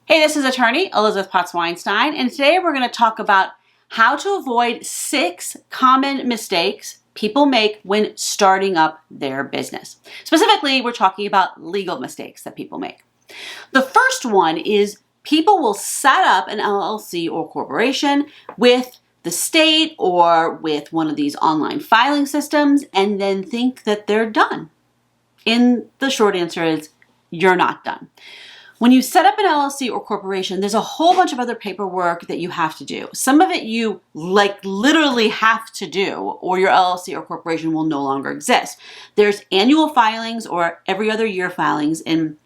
Hey, this is attorney Elizabeth Potts-Weinstein, and today we're going to talk about how to avoid 6 common mistakes people make when starting up their business. Specifically, we're talking about legal mistakes that people make. The first one is people will set up an LLC or corporation with the state or with one of these online filing systems and then think that they're done. And the short answer is you're not done. When you set up an LLC or corporation, there's a whole bunch of other paperwork that you have to do. Some of it you literally have to do, or your LLC or corporation will no longer exist. There's annual filings or every other year filings in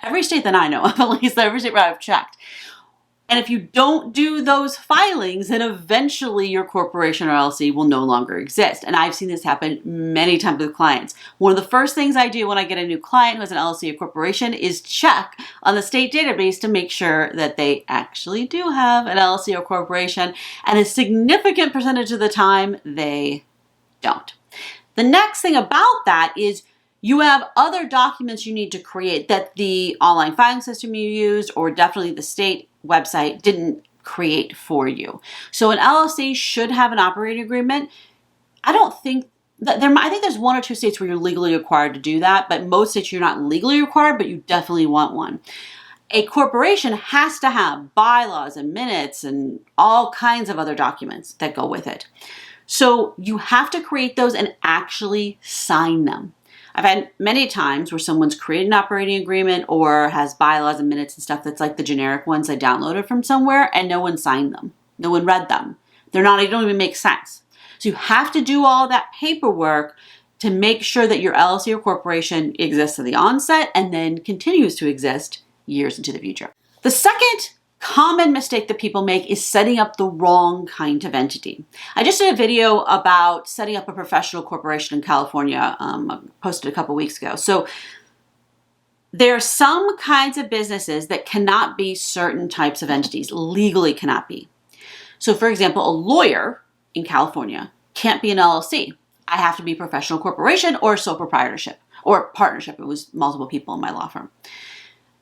every state that I know of, at least every state where I've checked. And if you don't do those filings, then eventually your corporation or LLC will no longer exist. And I've seen this happen many times with clients. One of the first things I do when I get a new client who has an LLC or corporation is check on the state database to make sure that they actually do have an LLC or corporation. And a significant percentage of the time, they don't. The next thing about that is you have other documents you need to create that the online filing system you used or definitely the state website didn't create for you. So an LLC should have an operating agreement. I think there's 1 or 2 states where you're legally required to do that, but most states you're not legally required, but you definitely want one. A corporation has to have bylaws and minutes and all kinds of other documents that go with it. So you have to create those and actually sign them. I've had many times where someone's created an operating agreement or has bylaws and minutes and stuff that's like the generic ones I downloaded from somewhere and no one signed them. No one read them. They don't even make sense. So you have to do all that paperwork to make sure that your LLC or corporation exists at the onset and then continues to exist years into the future. The second common mistake that people make is setting up the wrong kind of entity. I just did a video about setting up a professional corporation in California, posted a couple weeks ago. So there are some kinds of businesses that cannot be certain types of entities, legally cannot be. So for example, a lawyer in California can't be an LLC. I have to be a professional corporation or sole proprietorship or partnership. It was multiple people in my law firm.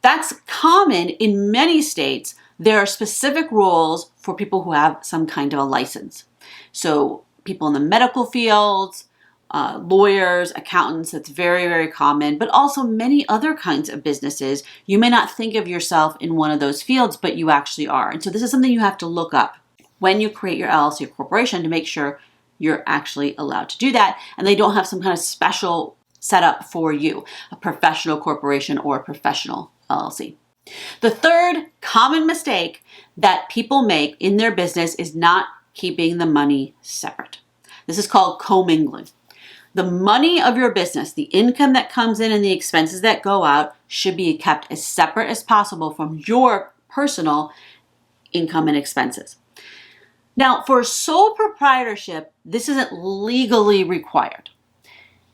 That's common in many states. There are specific rules for people who have some kind of a license. So people in the medical fields, lawyers, accountants, that's very, very common, but also many other kinds of businesses. You may not think of yourself in one of those fields, but you actually are. And so this is something you have to look up when you create your LLC or corporation to make sure you're actually allowed to do that. And they don't have some kind of special setup for you, a professional corporation or a professional LLC. The third common mistake that people make in their business is not keeping the money separate. This is called commingling. The money of your business, the income that comes in and the expenses that go out should be kept as separate as possible from your personal income and expenses. Now, for sole proprietorship, this isn't legally required.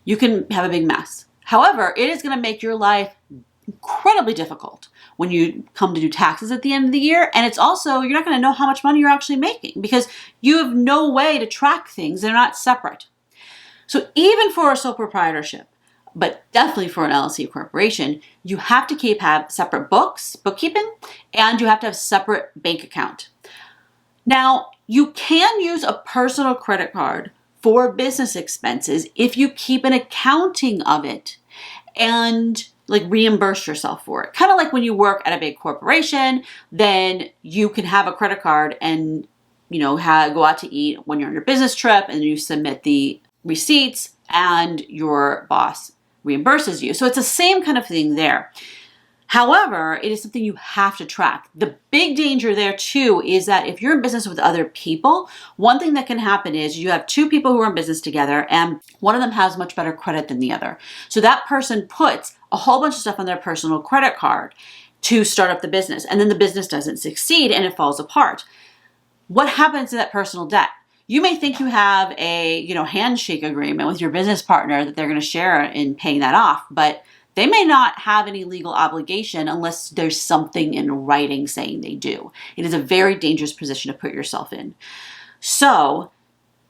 You can have a big mess. However, it is going to make your life incredibly difficult when you come to do taxes at the end of the year. And it's also, you're not going to know how much money you're actually making because you have no way to track things. They're not separate. So even for a sole proprietorship, but definitely for an LLC corporation, you have to have separate books, bookkeeping, and you have to have separate bank account. Now, you can use a personal credit card for business expenses if you keep an accounting of it and reimburse yourself for it. Kind of like when you work at a big corporation, then you can have a credit card and, go out to eat when you're on your business trip and you submit the receipts and your boss reimburses you. So it's the same kind of thing there. However, it is something you have to track. The big danger there too is that if you're in business with other people, one thing that can happen is you have 2 people who are in business together and one of them has much better credit than the other. So that person puts a whole bunch of stuff on their personal credit card to start up the business, and then the business doesn't succeed and it falls apart. What happens to that personal debt? You may think you have a handshake agreement with your business partner that they're going to share in paying that off, but they may not have any legal obligation unless there's something in writing saying they do. It is a very dangerous position to put yourself in. So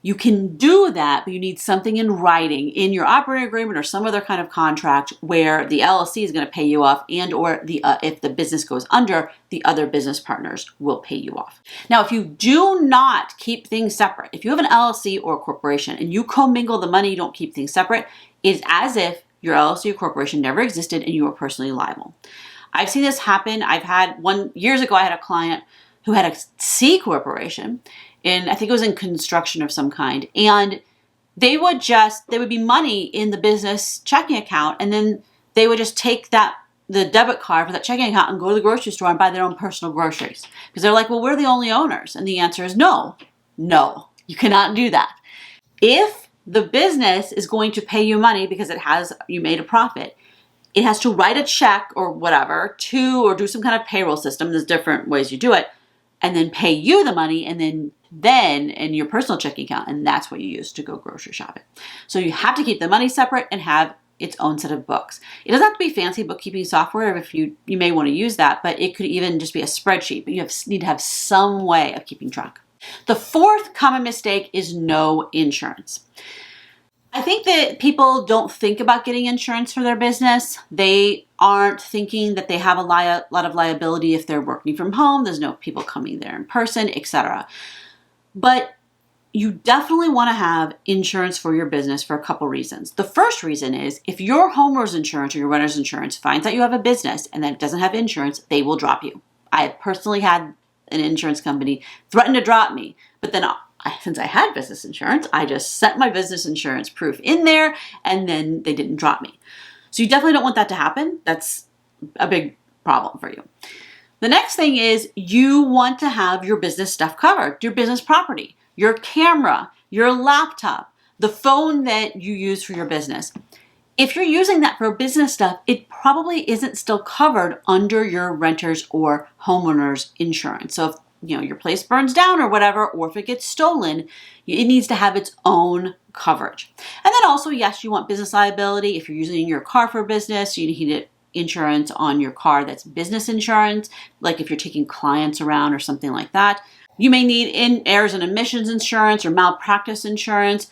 You can do that, but you need something in writing in your operating agreement or some other kind of contract where the LLC is going to pay you off, and or if the business goes under, the other business partners will pay you off. Now, if you do not keep things separate, if you have an LLC or a corporation and you commingle the money, you don't keep things separate, it's as if your LLC or corporation never existed and you were personally liable. I've seen this happen. Years ago, I had a client who had a C corporation, and I think it was in construction of some kind. And there would be money in the business checking account, and then they would just take the debit card for that checking account and go to the grocery store and buy their own personal groceries. Because they're like, well, we're the only owners. And the answer is no, you cannot do that. If the business is going to pay you money because you made a profit, it has to write a check or whatever or do some kind of payroll system. There's different ways you do it, and then pay you the money, and then in your personal checking account, and that's what you use to go grocery shopping. So you have to keep the money separate and have its own set of books. It doesn't have to be fancy bookkeeping software if you may want to use that, but it could even just be a spreadsheet, but you need to have some way of keeping track. The fourth common mistake is no insurance. I think that people don't think about getting insurance for their business. They aren't thinking that they have a lot of liability if they're working from home. There's no people coming there in person, etc. But you definitely want to have insurance for your business for a couple reasons. The first reason is if your homeowner's insurance or your renter's insurance finds out you have a business and that it doesn't have insurance, they will drop you. I have personally had an insurance company threaten to drop me, but then since I had business insurance, I just set my business insurance proof in there, and then they didn't drop me. So you definitely don't want that to happen. That's a big problem for you. The next thing is you want to have your business stuff covered, your business property, your camera, your laptop, the phone that you use for your business. If you're using that for business stuff, it probably isn't still covered under your renter's or homeowner's insurance. So if your place burns down or whatever, or if it gets stolen, it needs to have its own coverage. And then also, yes, you want business liability. If you're using your car for business, you need insurance on your car that's business insurance, like if you're taking clients around or something like that. You may need errors and omissions insurance or malpractice insurance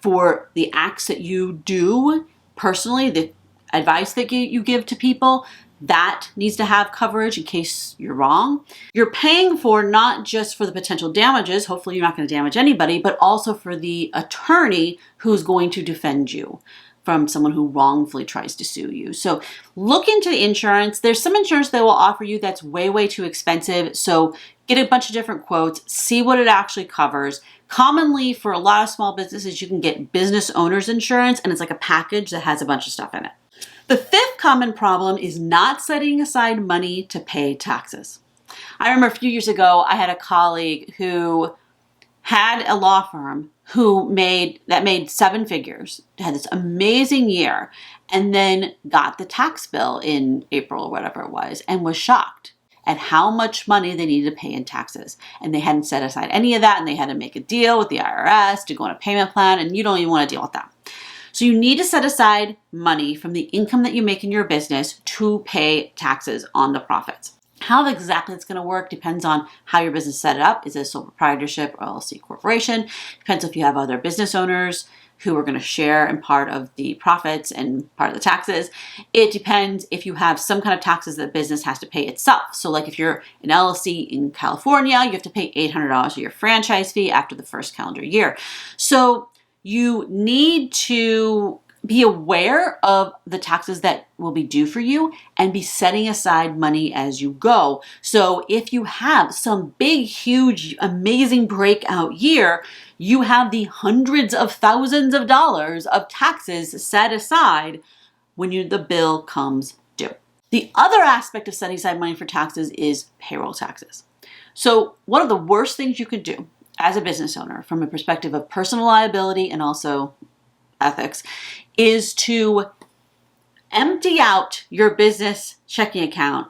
for the acts that you do personally, the advice that you give to people. That needs to have coverage in case you're wrong. You're paying for not just for the potential damages, hopefully you're not going to damage anybody, but also for the attorney who's going to defend you from someone who wrongfully tries to sue you. So look into the insurance. There's some insurance they will offer you that's way, way too expensive. So get a bunch of different quotes, see what it actually covers. Commonly for a lot of small businesses, you can get business owner's insurance, and it's like a package that has a bunch of stuff in it. The fifth common problem is not setting aside money to pay taxes. I remember a few years ago, I had a colleague who had a law firm that made seven figures, had this amazing year, and then got the tax bill in April or whatever it was, and was shocked at how much money they needed to pay in taxes. And they hadn't set aside any of that, and they had to make a deal with the IRS to go on a payment plan, and you don't even want to deal with that. So you need to set aside money from the income that you make in your business to pay taxes on the profits. How exactly it's going to work depends on how your business set up. Is it a sole proprietorship or LLC corporation? Depends if you have other business owners who are going to share in part of the profits and part of the taxes. It depends if you have some kind of taxes that business has to pay itself. So like if you're an LLC in California, you have to pay $800 a year franchise fee after the first calendar year. So you need to be aware of the taxes that will be due for you and be setting aside money as you go. So if you have some big, huge, amazing breakout year, you have the hundreds of thousands of dollars of taxes set aside when the bill comes due. The other aspect of setting aside money for taxes is payroll taxes. So one of the worst things you could do as a business owner, from a perspective of personal liability and also ethics, is to empty out your business checking account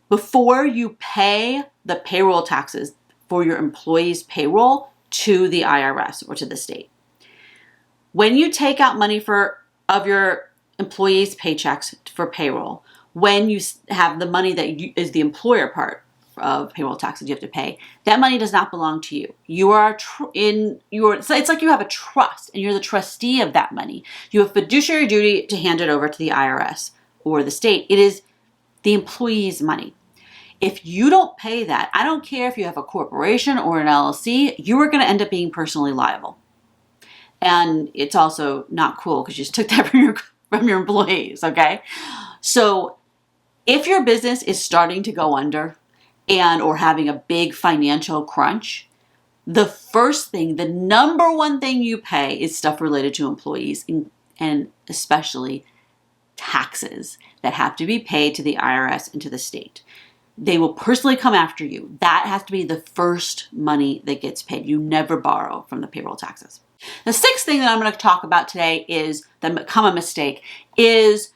before you pay the payroll taxes for your employees' payroll to the IRS or to the state. When you take out money of your employees' paychecks for payroll, when you have the money that is the employer part of payroll taxes you have to pay. That money does not belong to you. You are it's like you have a trust and you're the trustee of that money. You have fiduciary duty to hand it over to the IRS or the state. It is the employee's money. If you don't pay that, I don't care if you have a corporation or an LLC, you are going to end up being personally liable. And it's also not cool because you just took that from your employees, okay? So if your business is starting to go under or having a big financial crunch, the first thing, the number one thing you pay is stuff related to employees and especially taxes that have to be paid to the IRS and to the state. They will personally come after you. That has to be the first money that gets paid. You never borrow from the payroll taxes. The sixth thing that I'm going to talk about today is the common mistake is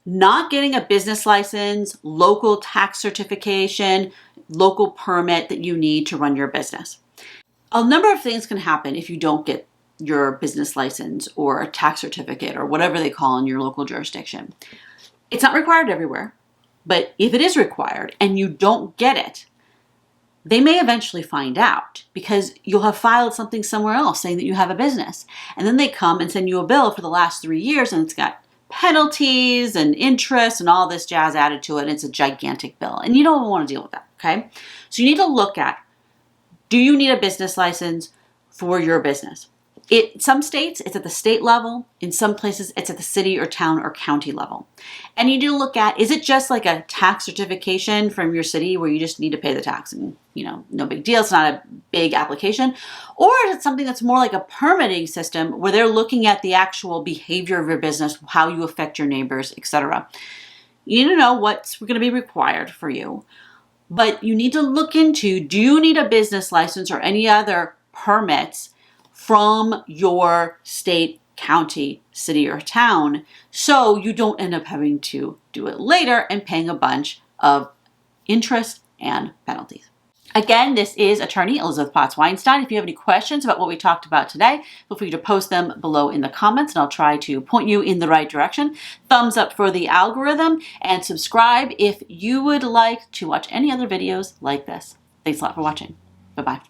not getting a business license, local tax certification, local permit that you need to run your business. A number of things can happen if you don't get your business license or a tax certificate or whatever they call in your local jurisdiction. It's not required everywhere, but if it is required and you don't get it, they may eventually find out because you'll have filed something somewhere else saying that you have a business. And then they come and send you a bill for the last 3 years and it's got penalties and interest and all this jazz added to it. And it's a gigantic bill and you don't want to deal with that, okay? So you need to look at, do you need a business license for your business? Some states, it's at the state level. In some places, it's at the city or town or county level. And you need to look at, is it just like a tax certification from your city where you just need to pay the tax and, no big deal. It's not a big application. Or is it something that's more like a permitting system where they're looking at the actual behavior of your business, how you affect your neighbors, etc. You need to know what's going to be required for you. But you need to look into, do you need a business license or any other permits from your state, county, city, or town, so you don't end up having to do it later and paying a bunch of interest and penalties. Again, this is attorney Elizabeth Potts-Weinstein. If you have any questions about what we talked about today, feel free to post them below in the comments and I'll try to point you in the right direction. Thumbs up for the algorithm and subscribe if you would like to watch any other videos like this. Thanks a lot for watching. Bye-bye.